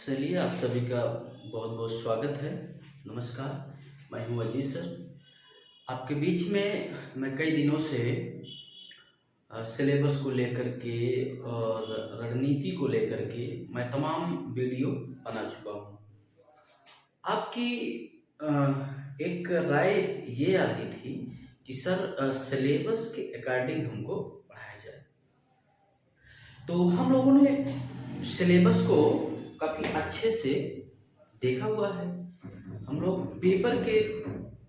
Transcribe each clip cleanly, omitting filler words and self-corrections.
चलिए, आप सभी का बहुत बहुत स्वागत है। नमस्कार, मैं हूँ अजीत सर। आपके बीच में मैं कई दिनों से सिलेबस को लेकर के और रणनीति को लेकर के मैं तमाम वीडियो बना चुका हूँ। आपकी अ, एक राय ये आ रही थी कि सर सिलेबस के अकॉर्डिंग हमको पढ़ाया जाए। तो हम लोगों ने सिलेबस को काफ़ी अच्छे से देखा हुआ है। हम लोग पेपर के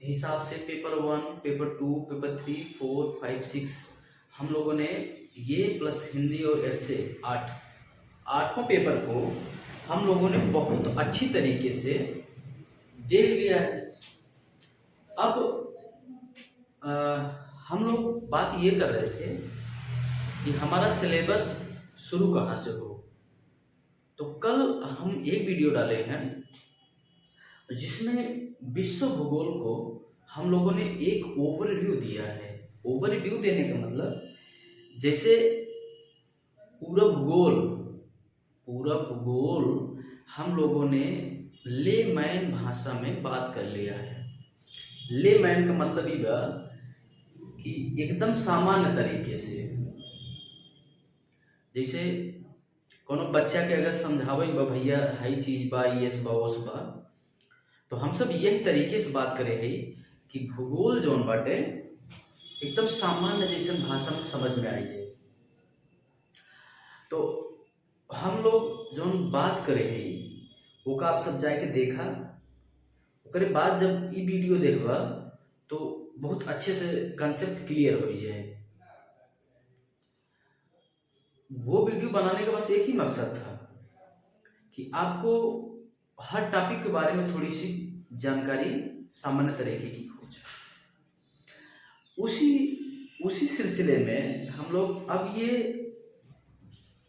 हिसाब से paper one, paper two, paper three, four, five, six, हम लोगों ने ये प्लस हिंदी और ऐसे आठों पेपर को हम लोगों ने बहुत अच्छी तरीके से देख लिया है। अब अ, हम लोग बात ये कर रहे थे कि हमारा सिलेबस शुरू कहाँ से हो। तो कल हम एक वीडियो डाले हैं जिसमें विश्व भूगोल को हम लोगों ने एक ओवरव्यू दिया है। ओवरव्यू देने का मतलब जैसे पूरा भूगोल पूरा भूगोल हम लोगों ने लेमैन भाषा में बात कर लिया है। लेमैन का मतलब ये बा कि एकदम सामान्य तरीके से, जैसे कोनो बच्चा के अगर समझावे बा भैया हई चीज बा, ये बा, वो बा, तो हम सब यही तरीके से बात करे है कि भूगोल जौन बाटे एकदम सामान्य जैसे भाषा में समझ में आई है। तो हम लोग जौन बात करे है ओका आप सब जाके देखा, ओकरे बाद जब ई वीडियो देखबा तो बहुत अच्छे से कंसेप्ट क्लियर हो जाए। वो वीडियो बनाने का बस एक ही मकसद था कि आपको हर टॉपिक के बारे में थोड़ी सी जानकारी सामान्य तरीके की हो जाए। उसी उसी सिलसिले में हम लोग अब ये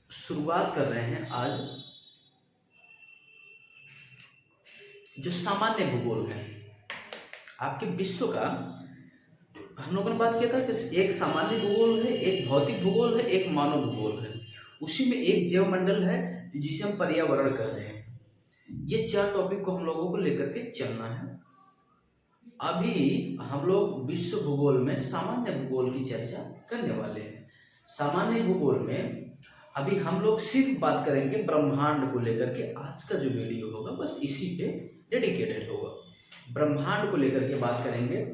शुरुआत कर रहे हैं आज, जो सामान्य भूगोल है आपके विश्व का। हम लोगों ने बात किया था कि एक सामान्य भूगोल है, एक भौतिक भूगोल है, एक मानव भूगोल है, उसी में एक जैव मंडल है जिसे हम पर्यावरण कह रहे हैं। ये चार टॉपिक को हम लोगों को लेकर के चलना है। अभी हम लोग विश्व भूगोल में सामान्य भूगोल की चर्चा करने वाले हैं। सामान्य भूगोल में अभी हम लोग सिर्फ बात करेंगे ब्रह्मांड को लेकर के। आज का जो वीडियो होगा बस इसी पे डेडिकेटेड होगा। ब्रह्मांड को लेकर के बात करेंगे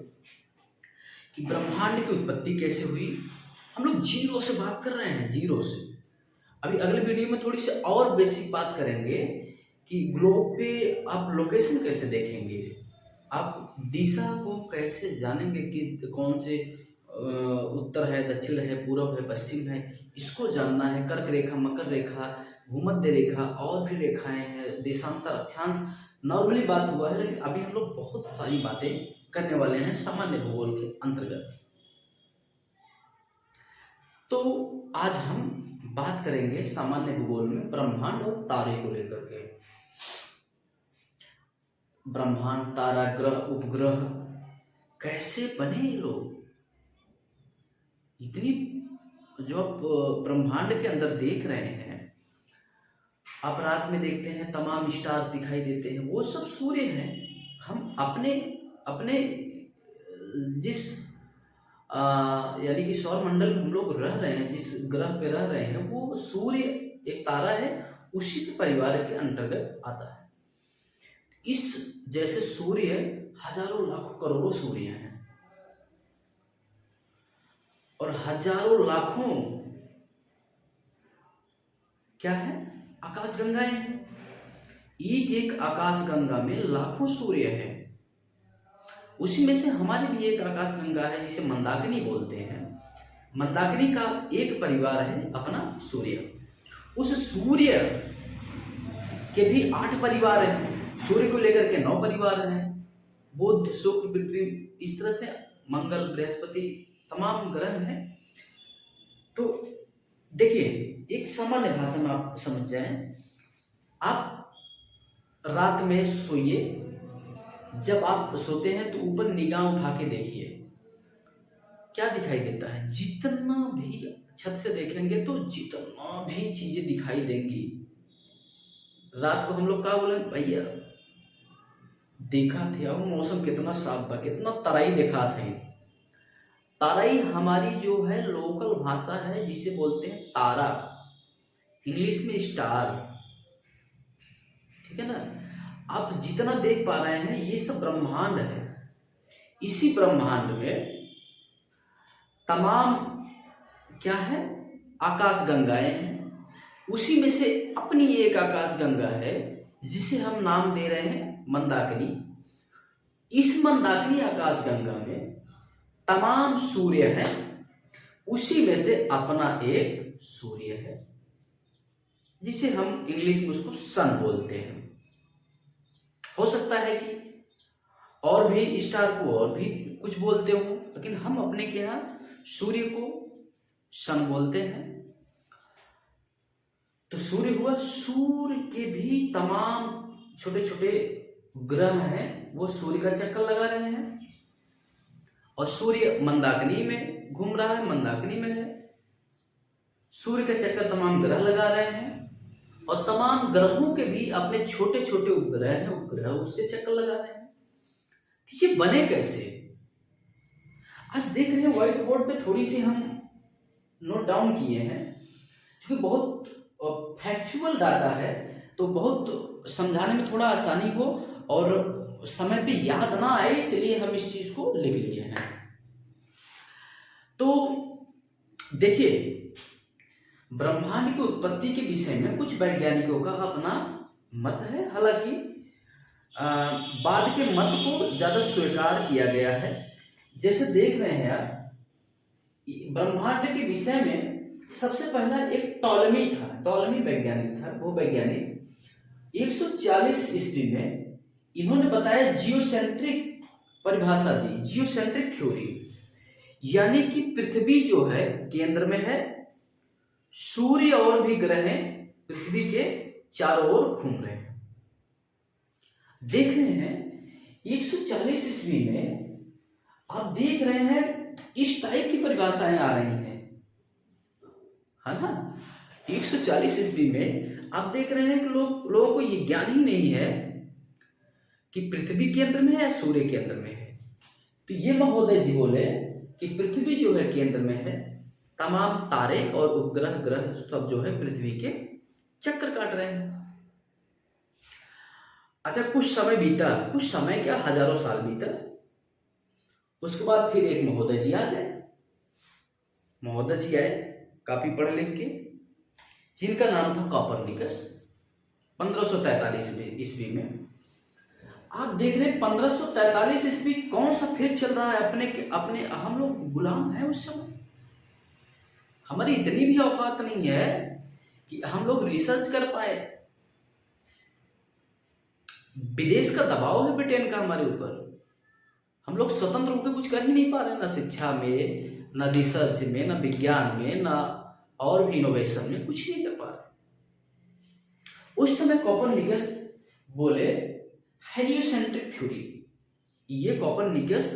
कि ब्रह्मांड की उत्पत्ति कैसे हुई। हम लोग जीरो से बात कर रहे हैं, जीरो से। अभी अगले वीडियो में थोड़ी सी और बेसिक बात करेंगे कि ग्लोब पे आप लोकेशन कैसे देखेंगे, आप दिशा को कैसे जानेंगे, किस कौन से उत्तर है, दक्षिण है, पूरब है, पश्चिम है, इसको जानना है। कर्क रेखा, मकर रेखा, भूमध्य रेखा और भी रेखाएं हैं, देशांतर, अक्षांश। नॉर्मली बात हुआ है, लेकिन अभी हम लोग बहुत सारी बातें करने वाले हैं सामान्य भूगोल के अंतर्गत। तो आज हम बात करेंगे सामान्य भूगोल में ब्रह्मांड और तारे को लेकर के। ब्रह्मांड, तारा, ग्रह, उपग्रह कैसे बने ये लोग, इतनी जो आप ब्रह्मांड के अंदर देख रहे हैं। आप रात में देखते हैं तमाम स्टार दिखाई देते हैं, वो सब सूर्य हैं। हम अपने अपने जिस यानी कि सौर मंडल में हम लोग रह रहे हैं, जिस ग्रह पे रह रहे हैं, वो सूर्य एक तारा है, उसी के परिवार के अंतर्गत आता है। इस जैसे सूर्य हजारों लाखों करोड़ों सूर्य हैं, और हजारों लाखों क्या है, आकाशगंगाएं हैं। एक एक आकाशगंगा में लाखों सूर्य हैं। उसी में से हमारी भी एक आकाशगंगा है जिसे मंदाकिनी बोलते हैं। मंदाकिनी का एक परिवार है अपना सूर्य। उस सूर्य के भी 8 परिवार हैं। सूर्य को लेकर के 9 परिवार हैं। बुध, शुक्र, पृथ्वी, इस तरह से मंगल, बृहस्पति, तमाम ग्रह हैं। तो देखिए, एक सामान्य भाषा में आप समझ जाएं। आप रात में सोइए, जब आप सोते हैं तो ऊपर निगाह उठा के देखिए, क्या दिखाई देता है। जितना भी छत से देखेंगे तो जितना भी चीजें दिखाई देंगी, रात को हम लोग का बोले भैया, देखा थे अब मौसम कितना साफ बा, कितना तराई देखा थे। तारई हमारी जो है लोकल भाषा है, जिसे बोलते हैं तारा, इंग्लिश में स्टार। ठीक है ना। आप जितना देख पा रहे हैं ये सब ब्रह्मांड है। इसी ब्रह्मांड में तमाम क्या है, आकाश गंगाएं हैं। उसी में से अपनी एक आकाश गंगा है जिसे हम नाम दे रहे हैं मंदाकिनी। इस मंदाकिनी आकाश गंगा में तमाम सूर्य हैं, उसी में से अपना एक सूर्य है जिसे हम इंग्लिश में उसको सन बोलते हैं। हो सकता है कि और भी स्टार को और भी कुछ बोलते हो, लेकिन हम अपने के यहाँ सूर्य को सन बोलते हैं। तो सूर्य हुआ, सूर्य के भी तमाम छोटे छोटे ग्रह हैं, वो सूर्य का चक्कर लगा रहे हैं। और सूर्य मंदाकिनी में घूम रहा है, मंदाकिनी में है। सूर्य का चक्कर तमाम ग्रह लगा रहे हैं, और तमाम ग्रहों के भी अपने छोटे छोटे उपग्रह हैं, उपग्रह उसके चक्कर लगा रहे हैं। ये बने कैसे? आज देख रहे हैं व्हाइट बोर्ड पे थोड़ी सी हम नोट डाउन किए हैं, क्योंकि बहुत फैक्चुअल डाटा है, तो बहुत समझाने में थोड़ा आसानी हो और समय पे याद ना आए, इसलिए हम इस चीज को लिख लिए हैं। तो देखिए, ब्रह्मांड की उत्पत्ति के विषय में कुछ वैज्ञानिकों का अपना मत है, हालांकि बाद के मत को ज्यादा स्वीकार किया गया है। जैसे देख रहे हैं यार, ब्रह्मांड के विषय में सबसे पहला एक टॉलमी था, टॉलमी वैज्ञानिक था। वो वैज्ञानिक 140 ईस्वी में इन्होंने बताया, जियोसेंट्रिक परिभाषा दी, जियोसेंट्रिक थ्योरी, यानी कि पृथ्वी जो है केंद्र में है, सूर्य और भी ग्रह पृथ्वी के चारों ओर घूम रहे हैं। देख रहे हैं 140 ईस्वी में आप देख रहे हैं इस टाइप की परिभाषाएं आ रही हैं, है ना। 140 ईस्वी में आप देख रहे हैं कि लोगों को ये ज्ञान ही नहीं है कि पृथ्वी केंद्र में है या सूर्य केंद्र में है। तो ये महोदय जी बोले कि पृथ्वी जो है केंद्र में है, तमाम तारे और उपग्रह ग्रह सब जो है पृथ्वी के चक्कर काट रहे हैं। अच्छा, कुछ समय बीता, कुछ समय क्या हजारों साल बीता। उसके बाद फिर एक महोदय जी आ गए। महोदय जी आए काफी पढ़े लिख के, जिनका नाम था कॉपरनिकस। 1543 ईस्वी में आप देख रहे हैं 1543 ईस्वी कौन सा फेज चल रहा है। अपने हम लोग गुलाम हैं उस समय। हमारी इतनी भी औकात नहीं है कि हम लोग रिसर्च कर पाए। विदेश का दबाव है ब्रिटेन का हमारे ऊपर। हम लोग स्वतंत्र होकर कुछ कर ही नहीं पा रहे, ना शिक्षा में, ना रिसर्च में, ना विज्ञान में, ना और भी इनोवेशन में, कुछ नहीं कर पा रहे। उस समय कॉपरनिकस बोले हेलियोसेंट्रिक थ्योरी। ये कॉपरनिकस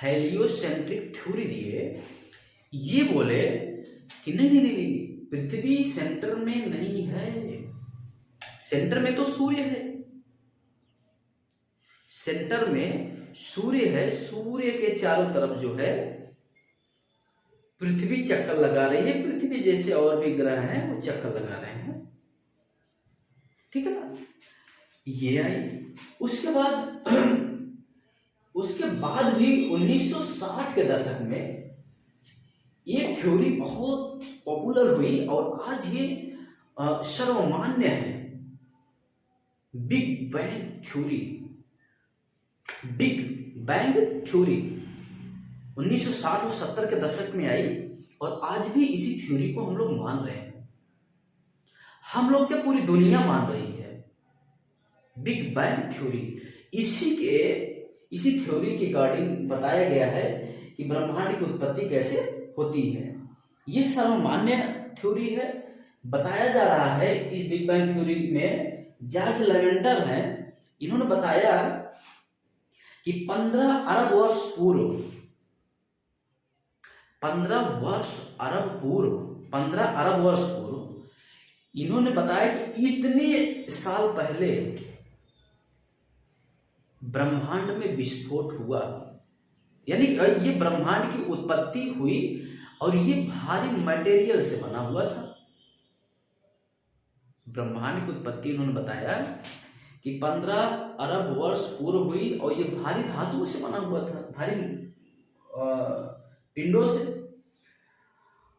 हेलियोसेंट्रिक थ्योरी दिए। ये बोले कि नहीं, पृथ्वी सेंटर में नहीं है, सेंटर में तो सूर्य है, सेंटर में सूर्य है, सूर्य के चारों तरफ जो है पृथ्वी चक्कर लगा रही है। पृथ्वी जैसे और भी ग्रह हैं वो चक्कर लगा रहे हैं, ठीक है ना। ये आई। उसके बाद भी 1960 के दशक में ये थ्योरी बहुत पॉपुलर हुई और आज ये सर्वमान्य है, big bang theory. Big bang theory 1960 और 70 के दशक में आई और आज भी इसी थ्योरी को हम लोग मान रहे हैं। हम लोग क्या, पूरी दुनिया मान रही है बिग बैंग थ्योरी। इसी थ्योरी के अकॉर्डिंग बताया गया है कि ब्रह्मांड की उत्पत्ति कैसे होती है। ये सर्वमान्य थ्योरी है। बताया जा रहा है इस बिग बैंग थ्योरी में जॉर्ज लेवेंटर हैं, इन्होंने बताया कि 15 अरब वर्ष पूर्व 15 अरब वर्ष पूर्व इन्होंने बताया कि इतने साल पहले ब्रह्मांड में विस्फोट हुआ, यानी ये ब्रह्मांड की उत्पत्ति हुई और ये भारी मटेरियल से बना हुआ था। ब्रह्मांड की उत्पत्ति इन्होंने बताया कि 15 अरब वर्ष पूर्व हुई और ये भारी धातुओं से बना हुआ था, भारी पिंडों से।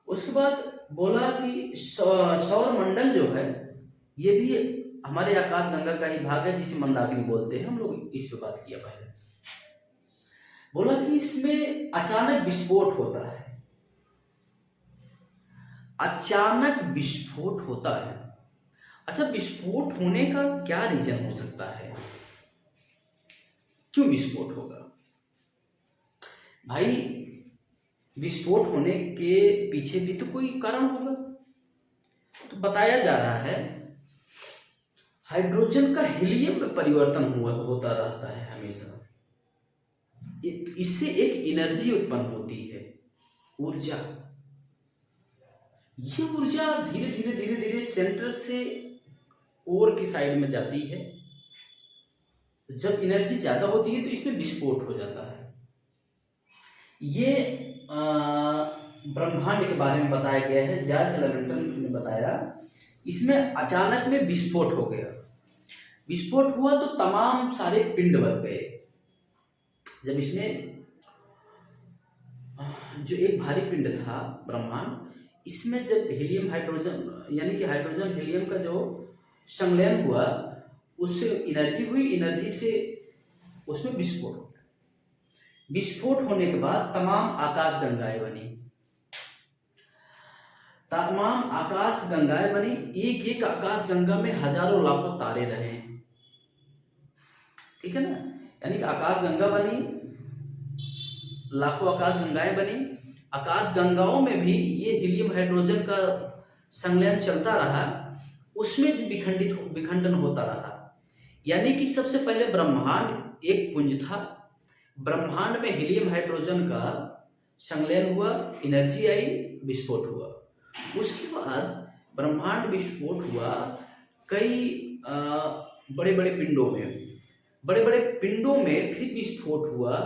उसके बाद बोला कि सौर मंडल जो है ये भी हमारे आकाश गंगा का ही भाग है, जिसे मंदाकिनी बोलते हैं। हम लोग इस पे बात किया पहले। बोला कि इसमें अचानक विस्फोट होता है, अचानक विस्फोट होता है। अच्छा, विस्फोट होने का क्या रीजन हो सकता है, क्यों विस्फोट होगा? भाई, विस्फोट होने के पीछे भी तो कोई कारण होगा। तो बताया जा रहा है हाइड्रोजन का हीलियम में परिवर्तन होता रहता है हमेशा। इससे एक एनर्जी उत्पन्न होती है, ऊर्जा। ये ऊर्जा धीरे धीरे धीरे धीरे सेंटर से कोर की साइड में जाती है। जब एनर्जी ज्यादा होती है तो इसमें विस्फोट हो जाता है। ये ब्रह्मांड के बारे में बताया गया है। जॉर्ज लेवेंटन ने बताया इसमें अचानक में विस्फोट हो गया। विस्फोट हुआ तो तमाम सारे पिंड बन गए। जब इसमें जो एक भारी पिंड था ब्रह्मांड, इसमें जब हीलियम हाइड्रोजन यानी कि हाइड्रोजन हीलियम का जो संलयन हुआ, उससे एनर्जी हुई, एनर्जी से उसमें विस्फोट हो गया। विस्फोट होने के बाद तमाम आकाश गंगाएं बनी। तमाम आकाश गंगाएं बनी। एक एक आकाश गंगा में हजारों लाखों तारे रहे। ठीक है ना? यानी कि आकाश गंगा बनी, लाखों आकाश गंगाएं बनी। आकाश गंगाओं में भी ये हीलियम हाइड्रोजन का संलयन चलता रहा, उसमें भी विखंडन होता रहा। यानी कि सबसे पहले ब्रह्मांड एक पुंज था। ब्रह्मांड में हीलियम हाइड्रोजन का संलयन हुआ, एनर्जी आई, विस्फोट हुआ। उसके बाद ब्रह्मांड विस्फोट हुआ कई बड़े बड़े पिंडों में। बड़े बड़े पिंडों में फिर विस्फोट हुआ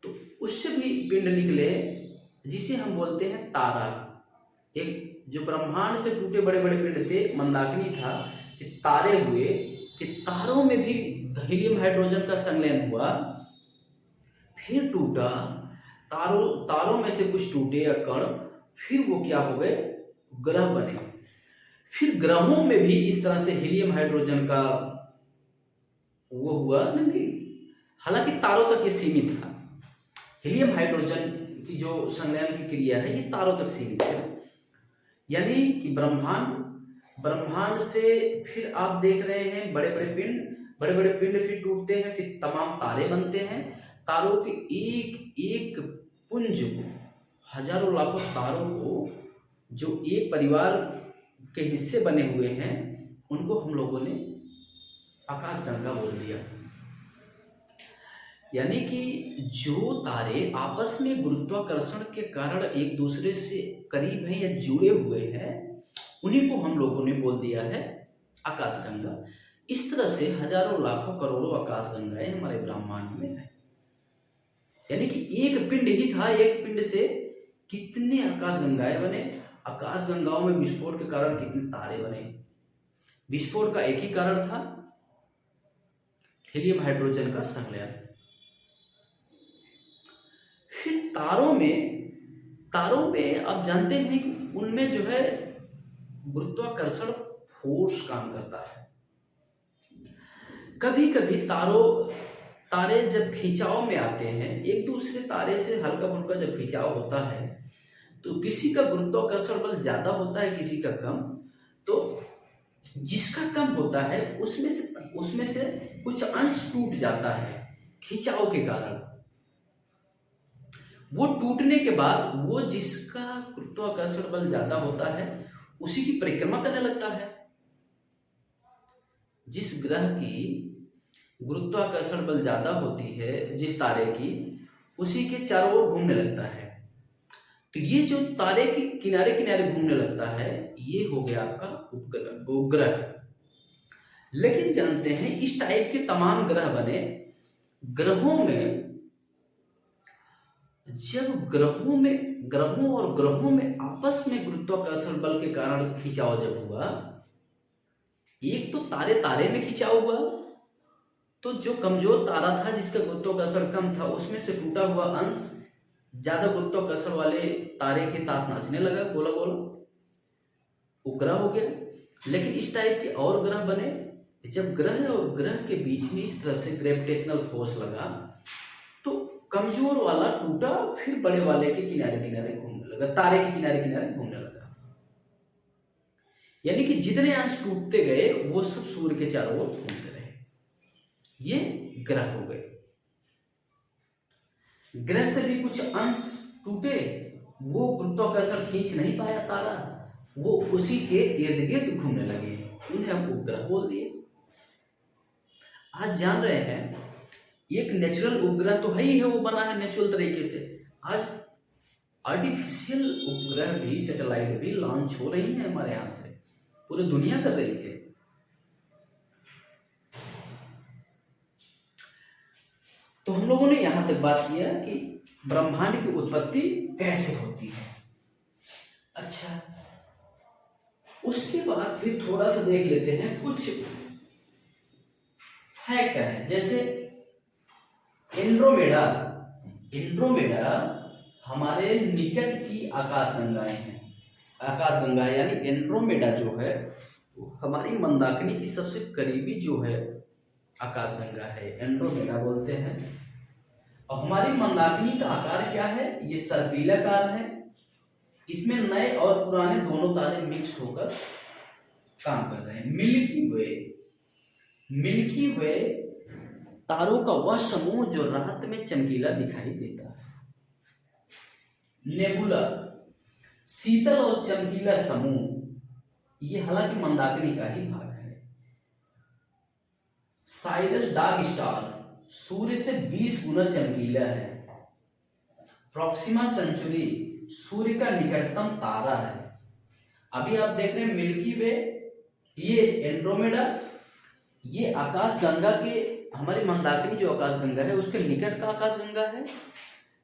तो उससे भी पिंड निकले, जिसे हम बोलते हैं तारा। एक जो ब्रह्मांड से टूटे बड़े बड़े पिंड थे, मंदाकिनी था, फिर तारे हुए, फिर तारों में भी हीलियम हाइड्रोजन का संलयन हुआ, फिर टूटा। तारों में से कुछ टूटे या कण, फिर वो क्या हो गए, ग्रह बने। फिर ग्रहों में भी इस तरह से हीलियम हाइड्रोजन का वो हुआ। नहीं, हालांकि तारों तक ये सीमित था। हीलियम हाइड्रोजन की जो संलयन की क्रिया है ये तारों तक सीमित है। यानी कि ब्रह्मांड से फिर आप देख रहे हैं बड़े बड़े पिंड फिर टूटते हैं, फिर तमाम तारे बनते हैं। तारों के एक एक पुंज को, हजारों लाखों तारों को, जो एक परिवार के हिस्से बने हुए हैं, उनको हम लोगों ने आकाशगंगा बोल दिया। यानी कि जो तारे आपस में गुरुत्वाकर्षण के कारण एक दूसरे से करीब हैं या जुड़े हुए हैं, उन्हीं को हम लोगों ने बोल दिया है आकाशगंगा। इस तरह से हजारों लाखों करोड़ों आकाशगंगाएं हमारे ब्रह्मांड में है। यानी कि एक पिंड ही था, एक पिंड से कितने आकाशगंगाएं बने। आकाशगंगाओं में विस्फोट के कारण कितने तारे बने। विस्फोट का एक ही कारण था, हीलियम हाइड्रोजन का संलयन। फिर तारों में आप जानते हैं कि उनमें जो है गुरुत्वाकर्षण फोर्स काम करता है। कभी कभी तारे जब खिंचाव में आते हैं, एक दूसरे तारे से हल्का फुल्का जब खिंचाव होता है, तो किसी का गुरुत्वाकर्षण बल ज्यादा होता है, किसी का कम। तो जिसका कम होता है उसमें से कुछ अंश टूट जाता है खिंचाव के कारण। वो टूटने के बाद वो जिसका गुरुत्वाकर्षण बल ज्यादा होता है उसी की परिक्रमा करने लगता है। जिस ग्रह की गुरुत्वाकर्षण बल ज्यादा होती है, जिस तारे की, उसी के चारों ओर घूमने लगता है। तो ये जो तारे के किनारे किनारे घूमने लगता है, ये हो गया आपका उपग्रह। लेकिन जानते हैं इस टाइप के तमाम ग्रह बने। ग्रहों में जब ग्रहों और ग्रहों में आपस में गुरुत्वाकर्षण बल के कारण खिंचाव जब हुआ, एक तो तारे तारे में खिंचाव हुआ, तो जो कमजोर तारा था जिसका गुरुत्वाकर्षण कम था, उसमें से टूटा हुआ अंश ज्यादा गुरुत्वाकर्षण वाले तारे के साथ नाचने लगा, गोला गोला, उपग्रह हो गया। लेकिन इस टाइप के और ग्रह बने। जब ग्रह और ग्रह के बीच में इस तरह से ग्रेविटेशनल फोर्स लगा, तो कमजोर वाला टूटा, फिर बड़े वाले के किनारे किनारे घूमने लगा, तारे के किनारे किनारे घूमने लगा। यानी कि जितने अंश टूटते गए वो सब सूर्य के चारों ओर घूमते रहे। ये ग्रह हो गए। ग्रह से भी कुछ अंश टूटे, वो गुरुत्वाकर्षण खींच नहीं पाया तारा, वो उसी के इर्द गिर्द घूमने लगे, उन्हें हम उपग्रह बोल दिए। आज जान रहे हैं एक नेचुरल उपग्रह तो है ही है, वो बना है नेचुरल तरीके से। आज आर्टिफिशियल उपग्रह भी, सैटेलाइट भी लॉन्च हो रही है हमारे यहाँ से, पूरी दुनिया कर रही है। तो हम लोगों ने यहां तक बात किया कि ब्रह्मांड की उत्पत्ति कैसे होती है। अच्छा, उसके बाद फिर थोड़ा सा देख लेते हैं कुछ फैक्ट है। जैसे एंड्रोमेडा हमारे निकट की आकाशगंगाएं हैं। आकाशगंगा यानी एंड्रोमेडा जो है हमारी मंदाकिनी की सबसे करीबी जो है आकाशगंगा है, एंड्रोमेडा बोलते हैं। और हमारी मंदाकिनी का आकार क्या है? ये सर्पिलाकार है। इसमें नए और पुराने दोनों तारे मिक्स होकर काम कर रहे हैं। मिल्की वे तारों का वह समूह जो रात में चमकीला दिखाई देता है। नेबुला शीतल और चमकीला समूह, ये हालांकि मंदाकिनी का ही भाग है। साइरस डार्क स्टार सूर्य से 20 गुना चमकीला है। प्रॉक्सिमा सेंचुरी सूर्य का निकटतम तारा है। अभी आप देख रहे हैं मिल्की वे, ये एंड्रोमेडा, ये आकाशगंगा के, हमारी मंदाकिनी जो आकाशगंगा है उसके निकट का आकाशगंगा है।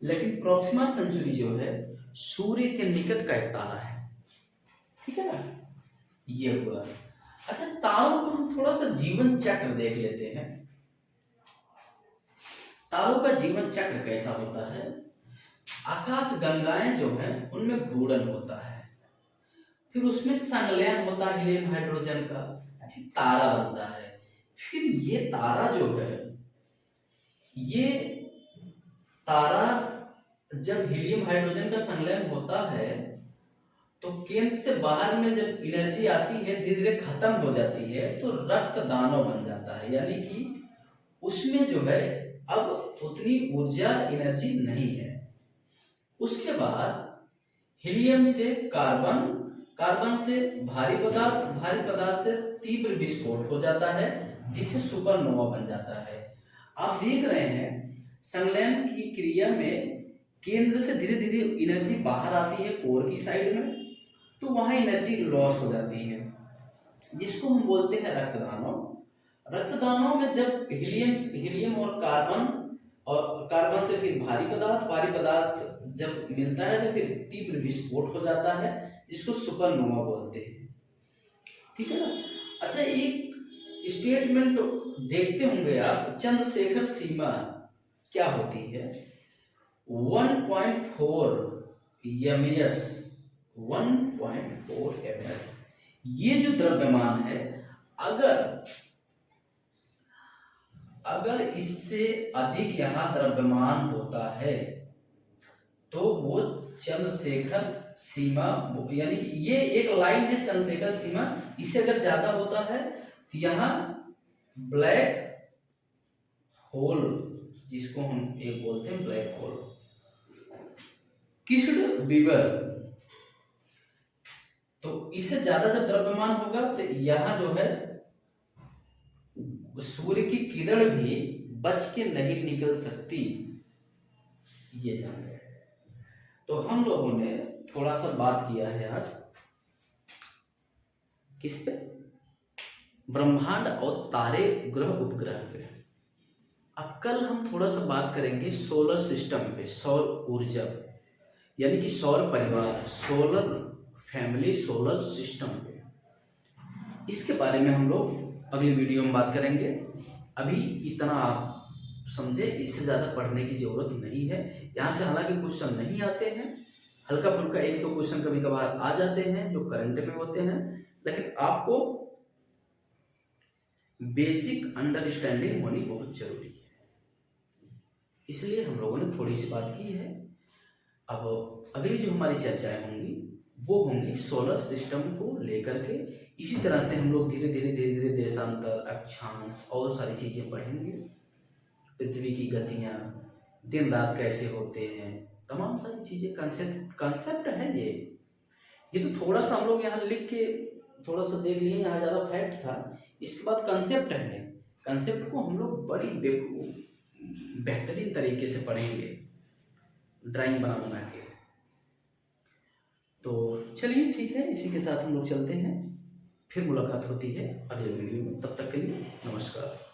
लेकिन प्रॉक्सिमा सेंचुरी जो है सूर्य के निकट का एक तारा है। ठीक है ना, ये हुआ। अच्छा, तारों का हम थोड़ा सा जीवन चक्र देख लेते हैं। तारों का जीवन चक्र कैसा होता है? आकाश गंगाएं जो हैं उनमें घूर्णन होता है, फिर उसमें संलयन होता है हीलियम हाइड्रोजन का, फिर तारा बनता है। फिर ये तारा जो है, ये तारा जब हीलियम हाइड्रोजन का संलयन होता है तो केंद्र से बाहर में जब एनर्जी आती है धीरे धीरे खत्म हो जाती है, तो रक्त दानव बन जाता है। यानी कि उसमें जो है अब उतनी ऊर्जा एनर्जी नहीं है। उसके बाद हीलियम से कार्बन से भारी पदार्थ से तीव्र विस्फोट हो जाता है, जिससे सुपरनोवा बन जाता है। आप देख रहे हैं संलयन की क्रिया में केंद्र से धीरे धीरे एनर्जी बाहर आती है कोर की साइड में, तो वहां एनर्जी लॉस हो जाती है, जिसको हम बोलते हैं रक्तदानों में जब हीलियम और कार्बन से फिर भारी पदार्थ जब मिलता है तो फिर तीव्र विस्फोट हो जाता है, जिसको सुपरनोवा बोलते हैं। ठीक है ना। अच्छा, एक स्टेटमेंट देखते होंगे आप, चंद्रशेखर सीमा क्या होती है? 1.4 ms, 1.4 ms ये जो द्रव्यमान है, अगर इससे अधिक यहाँ द्रव्यमान होता है तो वो चंद्रशेखर सीमा, यानी कि ये एक लाइन है चंद्रशेखर सीमा, इससे अगर ज्यादा होता है तो यहाँ ब्लैक होल, जिसको हम एक बोलते हैं ब्लैक होल, किस्ड वीवर। तो इससे ज्यादा जब द्रव्यमान होगा तो यहाँ जो है सूर्य की किरण भी बच के नहीं निकल सकती, ये जान गए। तो हम लोगों ने थोड़ा सा बात किया है आज किस पे, ब्रह्मांड और तारे, ग्रह, उपग्रह पे। अब कल हम थोड़ा सा बात करेंगे सोलर सिस्टम पे, सौर ऊर्जा, यानी कि सौर परिवार, सोलर फैमिली, सोलर सिस्टम पे। इसके बारे में हम लोग अगली वीडियो में बात करेंगे। अभी इतना आप समझे, इससे ज़्यादा पढ़ने की ज़रूरत नहीं है। यहाँ से हालांकि क्वेश्चन नहीं आते हैं, हल्का फुल्का एक दो क्वेश्चन कभी कभार आ जाते हैं जो करंट में होते हैं, लेकिन आपको बेसिक अंडरस्टैंडिंग होनी बहुत जरूरी है। इसलिए हम लोगों ने थोड़ी सी बात की है। अब अगली जो हमारी चर्चाएं होंगी वो होंगी सोलर सिस्टम को लेकर के। इसी तरह से हम लोग धीरे धीरे देशांतर, अक्षांश और सारी चीज़ें पढ़ेंगे, पृथ्वी की गतियाँ, दिन रात कैसे होते हैं, तमाम सारी चीज़ें। कंसेप्ट है ये तो थोड़ा सा हम लोग यहाँ लिख के थोड़ा सा देख लिए, यहाँ ज़्यादा फैक्ट था। इसके बाद कंसेप्ट है, कंसेप्ट को हम लोग बड़ी बेहतरीन तरीके से पढ़ेंगे, ड्राइंग बना के। तो चलिए ठीक है, इसी के साथ हम लोग चलते हैं, फिर मुलाकात होती है अगले वीडियो में। तब तक के लिए नमस्कार।